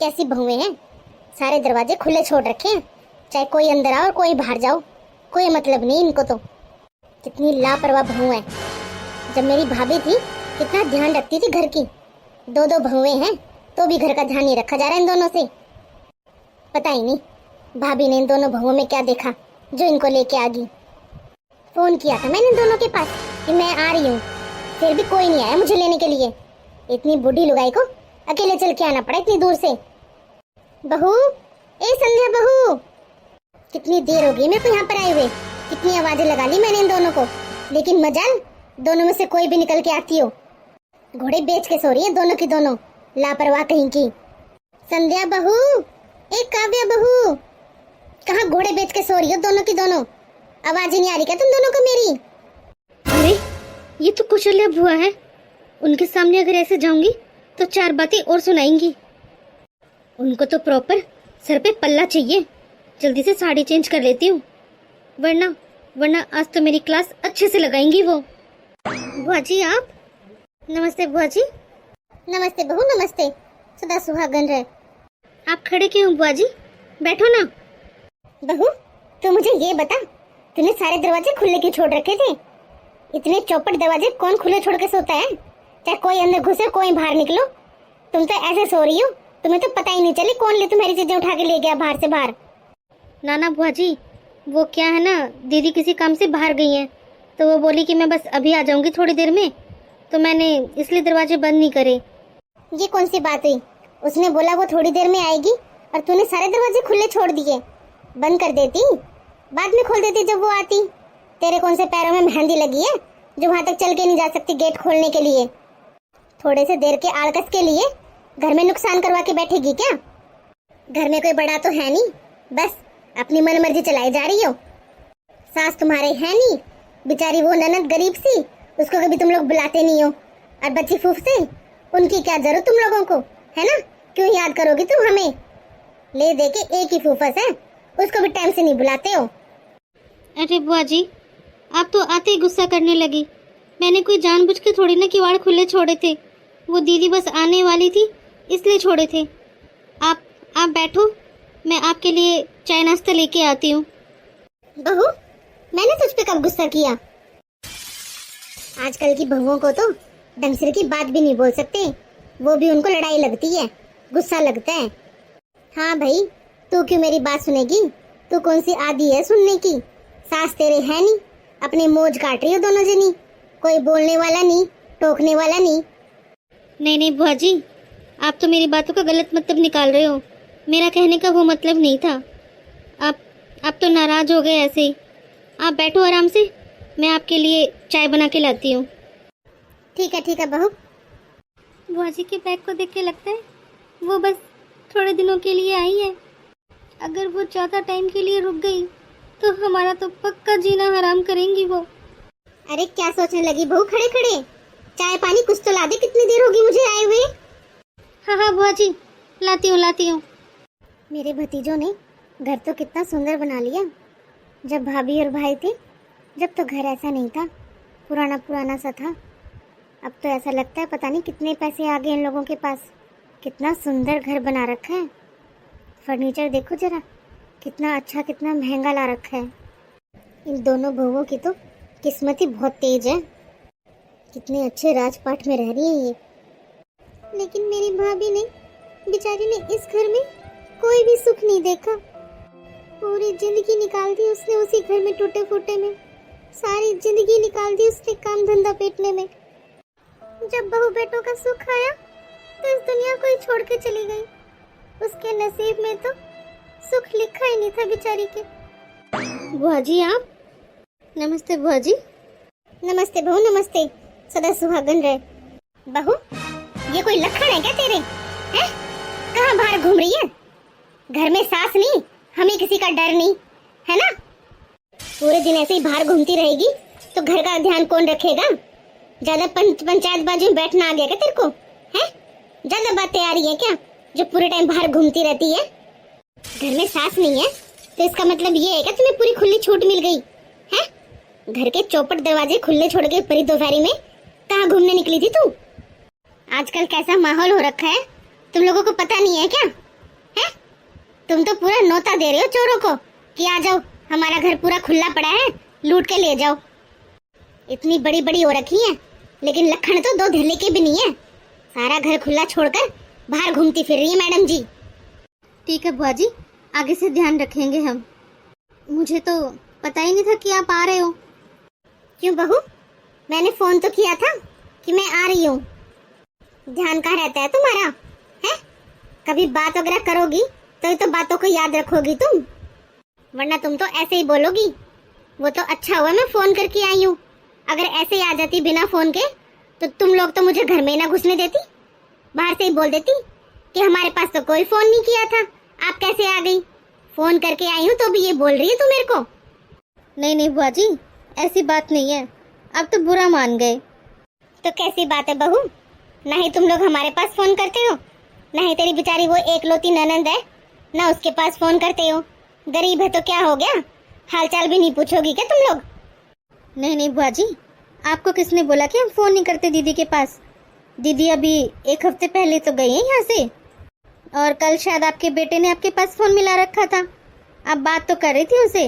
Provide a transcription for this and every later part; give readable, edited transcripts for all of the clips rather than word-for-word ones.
कैसी बहुएं हैं, सारे दरवाजे खुले छोड़ रखे हैं, चाहे कोई अंदर आओ और कोई बाहर जाओ, कोई मतलब नहीं इनको तो। कितनी लापरवाह बहू है। जब मेरी भाभी थी कितना ध्यान रखती थी घर की, दो दो बहुएं हैं तो भी घर का ध्यान नहीं रखा जा रहा इन दोनों से। पता ही नहीं भाभी ने इन दोनों बहुओं में क्या देखा जो इनको लेके आ गई। फोन किया था मैंने इन दोनों के पास कि मैं आ रही हूँ, फिर भी कोई नहीं आया मुझे लेने के लिए। इतनी बूढ़ी लुगाई को अकेले चल के आना पड़ा इतनी दूर से। बहू, ए संध्या बहू, कितनी देर हो गई मेरे को यहाँ पर आए हुए, कितनी आवाजें लगा ली मैंने इन दोनों को, लेकिन मजाल दोनों में से कोई भी निकल के आती हो। घोड़े बेच के सो रही है दोनों की दोनों, लापरवाह कहीं की। संध्या बहू, एक काव्या बहू, कहाँ घोड़े बेच के सो रही हो दोनों की दोनों? आवाज ही नहीं आ रही क्या तुम दोनों को मेरी? अरे ये तो कुशल्या बुआ है, उनके सामने अगर ऐसे जाऊंगी तो चार बातें और सुनाएंगी। उनको तो प्रॉपर सर पे पल्ला चाहिए। जल्दी से साड़ी चेंज कर लेती हूँ, वरना आज तो मेरी क्लास अच्छे से लगाएंगी वो। बुआ जी आप? नमस्ते बुआ जी। नमस्ते बहू नमस्ते, सदा सुहागन रहे। आप खड़े क्यों हो बुआ जी, बैठो ना। बहू तू मुझे ये बता, तूने सारे दरवाजे खुले क्यों छोड़ रखे थे? इतने चौपट दरवाजे कौन खुले छोड़ के सोता है? चाहे कोई अंदर घुसे कोई बाहर निकलो, तुम तो ऐसे सो रही हो, तुम्हें तो पता ही नहीं चली कौन ले तुम्हारी चीजें उठा के ले गया बाहर से बाहर। नाना बुआ जी, वो क्या है ना, दीदी किसी काम से बाहर गई हैं, तो वो बोली कि मैं बस अभी आ जाऊंगी थोड़ी देर में, तो मैंने इसलिए दरवाजे बंद नहीं करे। ये कौन सी बात हुई? उसने बोला वो थोड़ी देर में आएगी और तूने सारे दरवाजे खुले छोड़ दिए। बंद कर देती, बाद में खोल देती जब वो आती। तेरे कौन से पैरों में मेहंदी लगी है जो वहां तक चल के नहीं जा सकती गेट खोलने के लिए? थोड़े से देर के आड़कस के लिए घर में नुकसान करवा के बैठेगी क्या? घर में कोई बड़ा तो है नहीं, बस अपनी मन मर्जी चलाई जा रही हो। सास तुम्हारे है नहीं, बेचारी वो ननद गरीब सी, उसको कभी तुम लोग बुलाते नहीं हो। और बच्ची फूफ से, उनकी क्या जरूरत तुम लोगों को, है ना? क्यों याद करोगी तुम हमें? ले दे के एक ही फूफस है, उसको भी टाइम से नहीं बुलाते हो। अरे बुआ जी, आप तो आते ही गुस्सा करने लगी। मैंने कोई जानबूझ के थोड़ी ना किवाड़ खुले छोड़े थे, वो दीदी बस आने वाली थी इसलिए छोड़े थे। आप बैठो, मैं आपके लिए चाय नाश्ता लेके आती हूँ। बहू, मैंने तुझ पे कब गुस्सा किया? आजकल की बहुओं को तो ढंग से की बात भी नहीं बोल सकते, वो भी उनको लड़ाई लगती है, गुस्सा लगता है। हाँ भाई, तू क्यों मेरी बात सुनेगी? तू कौन सी आदी है सुनने की? सास तेरे है नहीं, अपने मौज काट रही हो दोनों जनी, कोई बोलने वाला नहीं, टोकने वाला नहीं। नहीं बुआ जी, आप तो मेरी बातों का गलत मतलब निकाल रहे हो। मेरा कहने का वो मतलब नहीं था। आप तो नाराज हो गए ऐसे ही। आप बैठो आराम से, मैं आपके लिए चाय बना के लाती हूँ। ठीक है बहू। बुआ जी के बैग को देख के लगता है वो बस थोड़े दिनों के लिए आई है। अगर वो ज़्यादा टाइम के लिए रुक गई तो हमारा तो पक्का जीना हराम करेंगी वो। अरे क्या सोचने लगी बहू खड़े खड़े? चाय पानी कुछ तो ला दे, कितनी देर होगी मुझे आए हुए। हाँ बुआ जी, लाती हूँ। मेरे भतीजों ने घर तो कितना सुंदर बना लिया। जब भाभी और भाई थे, जब तो घर ऐसा नहीं था, पुराना सा था। अब तो ऐसा लगता है पता नहीं कितने पैसे आ गए इन लोगों के पास, कितना सुंदर घर बना रखा है। फर्नीचर देखो जरा, कितना अच्छा कितना महंगा ला रखा है। इन दोनों बहुओं की तो किस्मत ही बहुत तेज है, कितने अच्छे राजपाट में रह रही है ये। लेकिन मेरी भाभी ने, बेचारी ने इस घर में कोई भी सुख नहीं देखा। पूरी जिंदगी निकाल दी उसने उसी घर में टूटे फूटे में, सारी जिंदगी निकाल दी उसने काम धंधा पेटने में। जब बहू बेटों का सुख आया तो इस दुनिया को ही छोड़ के चली गई। उसके नसीब में तो सुख लिखा ही नहीं था बेचारी के। बुआ जी आप? नमस्ते बुआ जी। नमस्ते बहू नमस्ते, सदा सुहागन रहे। बहू, ये कोई लक्षण है क्या तेरे? हैं? कहाँ बाहर घूम रही है? घर में सास नहीं, हमें किसी का डर नहीं, है ना? पूरे दिन ऐसे ही बाहर घूमती रहेगी तो घर का ध्यान कौन रखेगा? ज्यादा पंचायतबाजी में बैठना आ गया क्या तेरे को? हैं? ज्यादा बातें आ रही है क्या जो पूरे टाइम बाहर घूमती रहती है? घर में सास नहीं है तो इसका मतलब ये है क्या तुम्हें पूरी खुली छूट मिल गई है? घर के चौपट दरवाजे खुले छोड़ के परी दोपहरी में कहाँ घूमने निकली थी तू? आजकल कैसा माहौल हो रखा है, तुम लोगों को पता नहीं है क्या? तुम तो पूरा नौता दे रहे हो चोरों को कि आ जाओ, हमारा घर पूरा खुला पड़ा है, लूट के ले जाओ। इतनी बड़ी बड़ी हो रखी है, लेकिन लखन तो 2 ढिल्ले की भी नहीं है। सारा घर खुला छोड़कर बाहर घूमती फिर रही है मैडम जी। ठीक है बुआ जी, आगे से ध्यान रखेंगे हम। मुझे तो पता ही नहीं था कि आप आ रहे हो। क्यों बहू, मैंने फोन तो किया था कि मैं आ रही हूँ। ध्यान कहाँ रहता है तुम्हारा, है? कभी बात वगैरह करोगी तो ही तो बातों को याद रखोगी तुम, वरना तुम तो ऐसे ही बोलोगी। वो तो अच्छा हुआ मैं फोन करके आई हूँ, अगर ऐसे ही आ जाती बिना फोन के तो तुम लोग तो मुझे घर में ना घुसने देती, बाहर से ही बोल देती कि हमारे पास तो कोई फोन नहीं किया था, आप कैसे आ गई? फोन करके आई हूँ तो भी ये बोल रही है तू मेरे को। नहीं नहीं बुआ जी, ऐसी बात नहीं है, अब तो बुरा मान गए। तो कैसी बात है बहू, ना ही तुम लोग हमारे पास फोन करते हो, ना ही तेरी बेचारी वो एकलौती ननंद है ना उसके पास फोन करते हो। गरीब है तो क्या हो गया, हालचाल भी नहीं पूछोगी क्या तुम लोग? नहीं नहीं बुआ जी, आपको किसने बोला कि हम फोन नहीं करते दीदी के पास? दीदी अभी 1 हफ्ते पहले तो गई है यहाँ से, और कल शायद आपके बेटे ने आपके पास फोन मिला रखा था, आप बात तो कर रही थी उसे।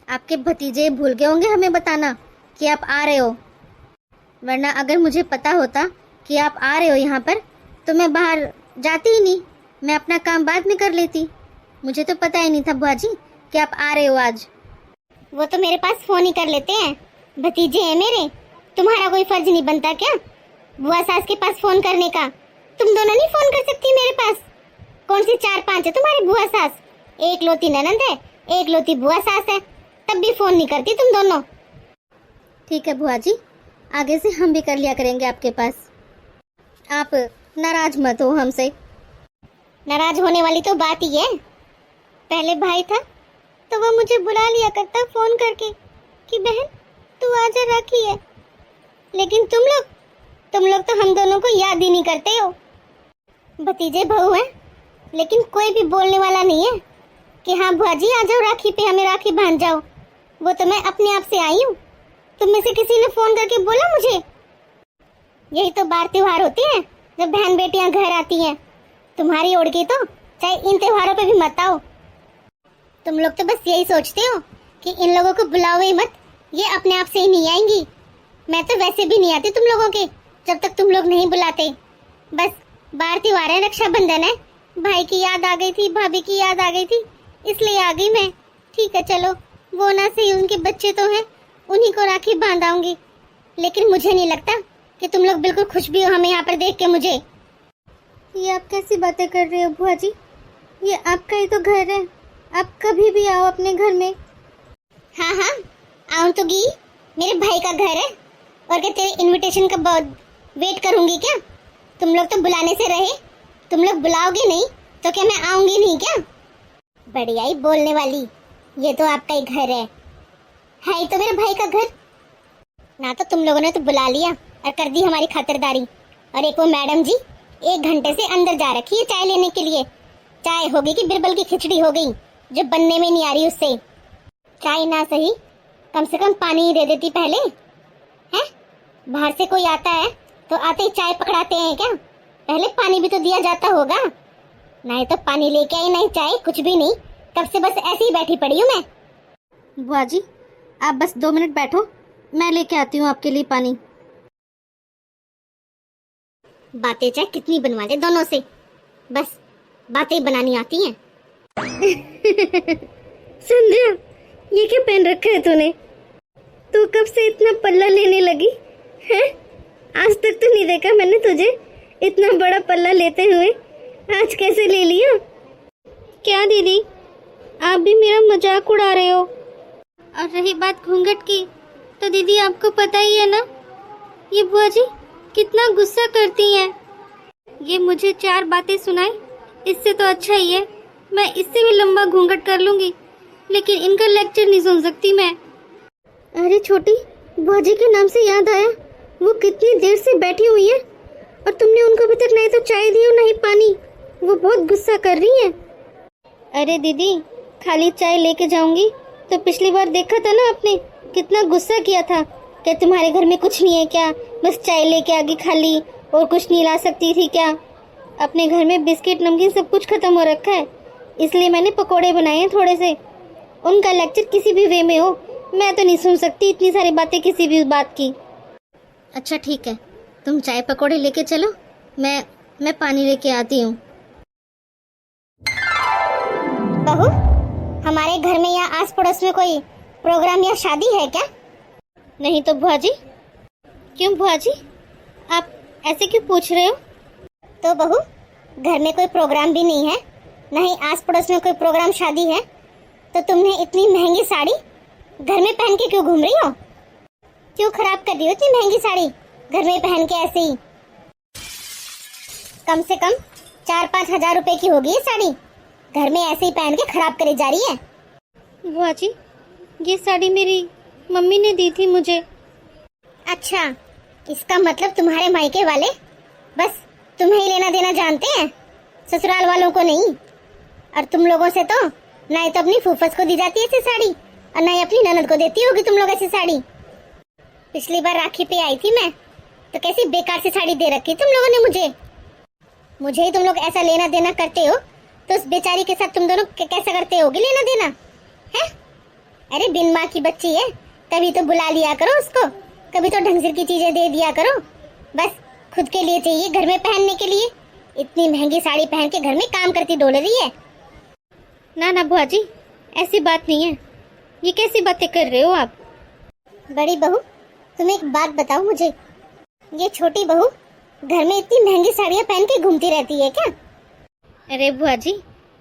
आपके भतीजे भूल गए होंगे हमें बताना कि आप आ रहे हो, वरना अगर मुझे पता होता कि आप आ रहे हो यहाँ पर तो मैं बाहर जाती ही नहीं, मैं अपना काम बाद में कर लेती। मुझे तो पता ही नहीं था बुआ जी कि आप आ रहे हो आज। वो तो मेरे पास फोन ही कर लेते हैं, भतीजे हैं मेरे, तुम्हारा कोई फर्ज नहीं बनता क्या बुआ सास के पास फोन करने का? तुम दोनों नहीं फोन कर सकती मेरे पास? कौन सी 4-5 है तुम्हारी बुआ सास? एक लौती ननंद है, एक लौती बुआ सास है, तब भी फोन नहीं करती तुम दोनों। ठीक है बुआ जी, आगे से हम भी कर लिया करेंगे आपके पास, आप नाराज मत हो हमसे। नाराज होने वाली तो बात ही है, पहले भाई था तो वो मुझे बुला लिया करता फोन करके कि बहन तू आजा राखी है, लेकिन तुम लोग तो हम दोनों को याद ही नहीं करते हो। भतीजे बहू हैं, लेकिन कोई भी बोलने वाला नहीं है कि हाँ बुआ जी आ जाओ राखी पे, हमें राखी बांध जाओ। वो तो मैं अपने आप से आई हूँ, तुम में से किसी ने फोन करके बोला मुझे? यही तो बार त्योहार होते हैं जब बहन बेटियां घर आती हैं। तुम्हारी ओर की तो चाहे इन त्योहारों पे भी मत आओ। तुम लोग तो बस यही सोचते हो कि इन लोगों को बुलाओ ही मत, ये अपने आप से ही नहीं आएंगी। मैं तो वैसे भी नहीं आती तुम लोगों के जब तक तुम लोग नहीं बुलाते। बस बार त्योहार है, रक्षाबंधन है, भाई की याद आ गई थी, भाभी की याद आ गई थी, इसलिए आ गई मैं। ठीक है चलो, वो ना सही उनके बच्चे तो हैं, उन्हीं को राखी बांधाऊंगी, लेकिन मुझे नहीं लगता कि तुम लोग बिल्कुल खुश भी हो हमें यहाँ पर देख के। मुझे ये आप कैसी बातें कर रहे हो बुआ जी, ये आपका ही तो घर है, आप कभी भी आओ अपने घर में। हाँ हाँ आऊँ तो गी, मेरे भाई का घर है, और क्या तेरे इनविटेशन का बहुत वेट करूंगी क्या? तुम लोग तो बुलाने से रहे, तुम लोग बुलाओगे नहीं तो क्या मैं आऊंगी नहीं क्या? बढ़िया ही बोलने वाली, ये तो आपका ही घर है ही तो मेरे भाई का घर ना। तो तुम लोगों ने तो बुला लिया और कर दी हमारी खातिरदारी, और एक वो मैडम जी 1 घंटे से अंदर जा रखी है चाय लेने के लिए। चाय होगी कि बिरबल की खिचड़ी हो गई जो बनने में नहीं आ रही उससे। चाय ना सही, कम से कम पानी ही दे देती पहले, है? बाहर से कोई आता है तो आते ही चाय पकड़ाते हैं क्या? पहले पानी भी तो दिया जाता होगा। नहीं तो पानी लेके आई, नहीं चाय, कुछ भी नहीं, कब से बस ऐसे ही बैठी पड़ी हूँ मैं। बुआ जी आप बस 2 मिनट बैठो, मैं लेके आती हूँ आपके लिए पानी। बातें चाहे कितनी बनवा दे दोनों से, बस बातें बनानी आती हैं। संध्या, ये क्या पहन रखा है तूने? तू कब से इतना पल्ला लेने लगी है? आज तक तो नहीं देखा मैंने तुझे इतना बड़ा पल्ला लेते हुए, आज कैसे ले लिया? क्या दीदी, आप भी मेरा मजाक उड़ा रहे हो? और रही बात घूंघट की, तो दीदी आपको पता ही है ना, ये बुआ जी कितना गुस्सा करती हैं। ये मुझे 4 बातें सुनाए, इससे तो अच्छा ही है मैं इससे भी लंबा घूंघट कर लूंगी, लेकिन इनका लेक्चर नहीं सुन सकती मैं। अरे छोटी, बुआ जी के नाम से याद आया, वो कितनी देर से बैठी हुई है और तुमने उनको अभी तक नहीं तो चाय दी और नहीं पानी। वो बहुत गुस्सा कर रही है। अरे दीदी, खाली चाय लेके जाऊंगी तो पिछली बार देखा था ना आपने, कितना गुस्सा किया था कि तुम्हारे घर में कुछ नहीं है क्या, बस चाय लेके आगे खाली, और कुछ नहीं ला सकती थी क्या? अपने घर में बिस्किट नमकीन सब कुछ खत्म हो रखा है, इसलिए मैंने पकोड़े बनाए हैं थोड़े से। उनका लेक्चर किसी भी वे में हो, मैं तो नहीं सुन सकती इतनी सारी बातें किसी भी बात की। अच्छा ठीक है, तुम चाय पकोड़े लेके चलो, मैं पानी लेके आती हूँ। बहू, हमारे घर में या आस पड़ोस में कोई प्रोग्राम या शादी है क्या? नहीं तो बुआ जी। क्यों बुआ जी, आप ऐसे क्यों पूछ रहे हो? तो बहू, घर में कोई प्रोग्राम भी नहीं है, न ही आस पड़ोस में कोई प्रोग्राम शादी है, तो तुमने इतनी महंगी साड़ी घर में पहन के क्यों घूम रही हो? क्यों खराब कर रही हो इतनी महंगी साड़ी घर में पहन के ऐसे ही? कम से कम 4-5 हजार रुपए की होगी ये साड़ी, घर में ऐसे ही पहन के खराब करी जा रही है। बुआ जी, ये साड़ी मेरी मम्मी ने दी थी मुझे। अच्छा, इसका मतलब तुम्हारे मायके वाले बस तुम्हें ही लेना देना जानते हैं, ससुराल वालों को नहीं। और तुम लोगों से तो ना ही तो अपनी फूफस को दी जाती है ऐसी साड़ी, और ना ही अपनी ननद को देती होगी तुम लोग ऐसी साड़ी। पिछली बार राखी पे आई थी मैं, तो कैसी बेकार सी साड़ी दे रखी तुम लोगों ने मुझे ही तुम लोग ऐसा लेना देना करते हो, तो उस बेचारी के साथ तुम दोनों कैसा करते होगे लेना देना है? अरे बिन माँ की बच्ची है, कभी तो बुला लिया करो उसको, कभी तो ढंग से की चीजें दे दिया करो। बस खुद के लिए चाहिए, घर में पहनने के लिए इतनी महंगी साड़ी पहन के घर में काम करती डोल रही है। ना ना बुआ जी, ऐसी बात नहीं है, ये कैसी बातें कर रहे हो आप? बड़ी बहू, तुम एक बात बताओ मुझे, ये छोटी बहू घर में इतनी महंगी साड़ियाँ पहन के घूमती रहती है क्या? अरे बुआ जी,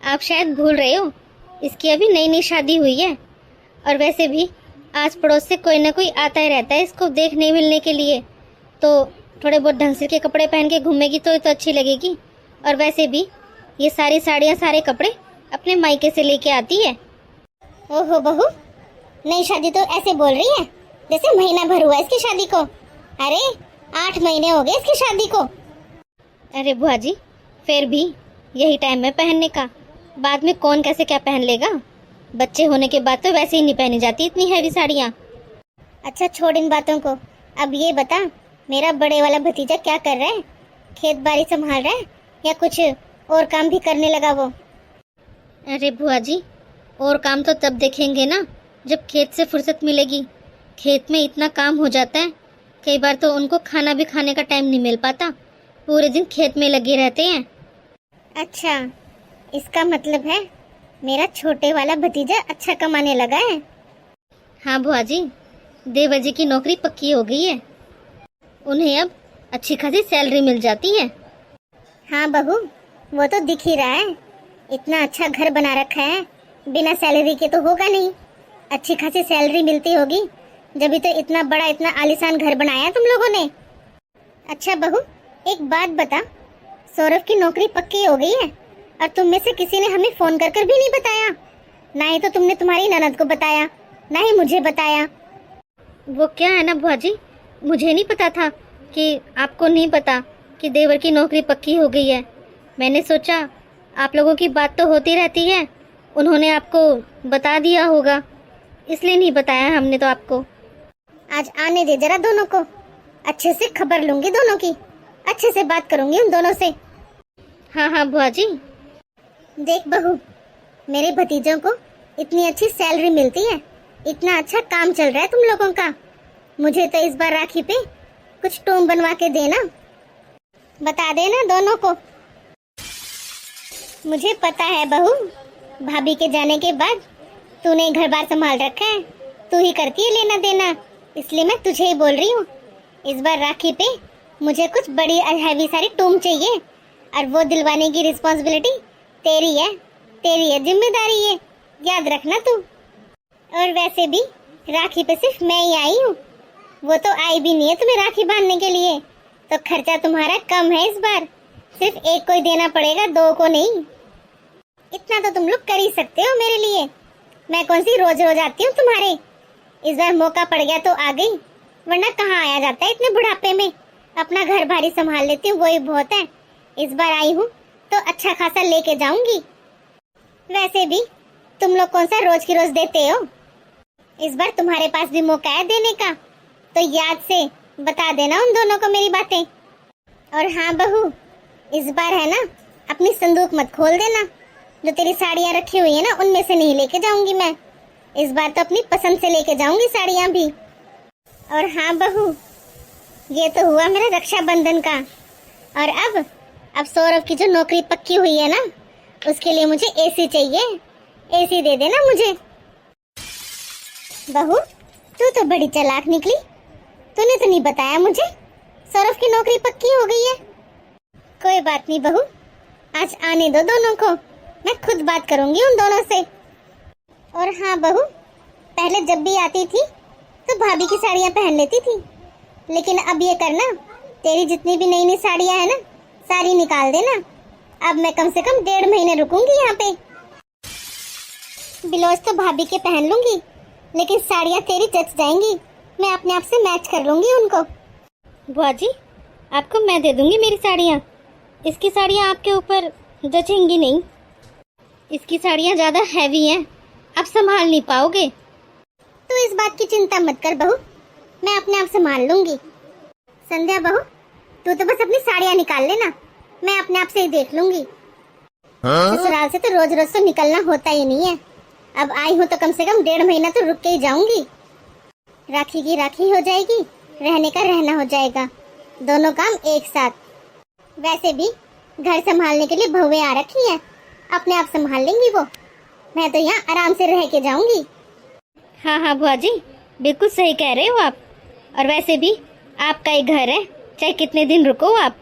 आप शायद भूल रहे हो, इसकी अभी नई नई शादी हुई है, और वैसे भी आस पड़ोस से कोई ना कोई आता ही रहता है इसको देखने मिलने के लिए, तो थोड़े बहुत ढंग से के कपड़े पहन के घूमेगी तो अच्छी लगेगी। और वैसे भी ये सारी साड़ियाँ सारे कपड़े अपने मायके से लेके आती है। ओहो बहू, नई शादी तो ऐसे बोल रही है जैसे महीना भर हुआ इसकी शादी को। अरे 8 महीने हो गए इसकी शादी को। अरे बुआ जी, फिर भी यही टाइम है पहनने का, बाद में कौन कैसे क्या पहन लेगा। बच्चे होने के बाद तो वैसे ही नहीं पहनी जाती इतनी हैवी साड़ियाँ। अच्छा छोड़ इन बातों को, अब ये बता, मेरा बड़े वाला भतीजा क्या कर रहा है? खेत बाड़ी संभाल रहा है या कुछ और काम भी करने लगा वो? अरे बुआ जी, और काम तो तब देखेंगे ना जब खेत से फुर्सत मिलेगी। खेत में इतना काम हो जाता है, कई बार तो उनको खाना भी खाने का टाइम नहीं मिल पाता, पूरे दिन खेत में लगे रहते हैं। अच्छा, इसका मतलब है मेरा छोटे वाला भतीजा अच्छा कमाने लगा है। हाँ बुआ जी, देवर जी की नौकरी पक्की हो गई है, उन्हें अब अच्छी खासी सैलरी मिल जाती है। हाँ बहू, वो तो दिख ही रहा है, इतना अच्छा घर बना रखा है, बिना सैलरी के तो होगा नहीं, अच्छी खासी सैलरी मिलती होगी, जब भी तो इतना बड़ा इतना आलीशान घर बनाया तुम लोगों ने। अच्छा बहू, एक बात बता, सौरभ की नौकरी पक्की हो गई है और तुम में से किसी ने हमें फोन कर कर भी नहीं बताया, ना ही तो तुमने तुम्हारी ननद को बताया, ना ही मुझे बताया। वो क्या है ना बुआ जी, मुझे नहीं पता था कि आपको नहीं पता कि देवर की नौकरी पक्की हो गई है। मैंने सोचा आप लोगों की बात तो होती रहती है, उन्होंने आपको बता दिया होगा, इसलिए नहीं बताया हमने तो आपको। आज आने दे जरा दोनों को, अच्छे से खबर लूंगी दोनों की, अच्छे से बात करूंगी उन दोनों से। हाँ हाँ बुआ जी। देख बहू, मेरे भतीजों को इतनी अच्छी सैलरी मिलती है, इतना अच्छा काम चल रहा है तुम लोगों का, मुझे तो इस बार राखी पे कुछ टोम बनवा के देना, बता देना दोनों को। मुझे पता है बहू, भाभी के जाने के बाद तूने घर बार संभाल रखा है, तू ही करती है लेना देना, इसलिए मैं तुझे ही बोल रही हूँ। इस बार राखी पे मुझे कुछ बड़ी हैवी सारी टूम चाहिए, और वो दिलवाने की रिस्पॉन्सिबिलिटी तेरी है, जिम्मेदारी है, याद रखना तू। और वैसे भी राखी पे सिर्फ मैं ही आई हूँ, वो तो आई भी नहीं है तुम्हें राखी बांधने के लिए, तो खर्चा तुम्हारा कम है इस बार, सिर्फ एक को ही देना पड़ेगा, 2 को नहीं। इतना तो तुम लोग कर ही सकते हो मेरे लिए, मैं कौन सी रोज रोज आती हूँ तुम्हारे, इस बार मौका पड़ गया तो आ गई, वरना कहाँ आया जाता है इतने बुढ़ापे में, अपना घर भारी संभाल लेती हूँ वही बहुत है, इस बार आई हूँ तो अच्छा खासा लेके जाऊंगी। वैसे भी तुम लोग कौन सा रोज की रोज देते हो, इस बार तुम्हारे पास भी मौका है देने का, तो याद से बता देना उन दोनों को मेरी बातें। और हाँ बहू, इस बार है ना, अपनी संदूक मत खोल देना, जो तेरी साड़ियाँ रखी हुई है ना, उनमें से नहीं लेके जाऊंगी मैं। इस बार तो अपनी पसंद से लेके जाऊंगी साड़ियाँ भी। और हाँ बहू, ये तो हुआ मेरा रक्षाबंधन का। और अब सौरभ की जो नौकरी पक्की हुई है ना, उसके लिए मुझे एसी चाहिए। एसी दे देना मुझे। बहू, तू तो बड़ी चालाक निकली। तूने तो नहीं बताया मुझे सौरभ की नौकरी पक्की हो गई है। कोई बात नहीं बहू, आज आने दो दोनों को, मैं खुद बात करूंगी उन दोनों से। और हाँ बहू, पहले जब भी आती थी तो भाभी की साड़ियाँ पहन लेती थी, लेकिन अब ये करना, तेरी जितनी भी नई नई साड़ियाँ हैं ना, सारी निकाल देना। अब मैं कम से कम 1.5 महीने रुकूंगी यहाँ पे। ब्लाउज तो भाभी के पहन लूंगी, लेकिन साड़ियाँ तेरी जच जाएंगी। मैं अपने आप से मैच कर लूंगी उनको। बुआ जी, आपको मैं दे दूंगी मेरी साड़ियाँ। इसकी साड़ियाँ आपके ऊपर जचेंगी नहीं। इसकी साड़ियाँ ज़्यादा हैवी हैं, आप संभाल नहीं पाओगे। तो इस बात की चिंता मत कर बहू, मैं अपने आप संभाल लूंगी। संध्या बहू, तू तो बस अपनी साड़ियाँ निकाल लेना, मैं अपने आप से ही देख लूंगी। ससुराल से तो रोज रोज तो निकलना होता ही नहीं है। अब आई हूँ तो कम से कम 1.5 महीना तो रुक के ही जाऊंगी। राखी की राखी हो जाएगी, रहने का रहना हो जाएगा, दोनों काम एक साथ। वैसे भी घर संभालने के लिए बहुएं आ रखी हैं, अपने आप संभाल लेंगी वो। मैं तो यहाँ आराम से रह के जाऊंगी। हाँ हाँ बुआ जी, बिल्कुल सही कह रहे हो आप। और वैसे भी आपका ही घर है, चाहे कितने दिन रुको आप।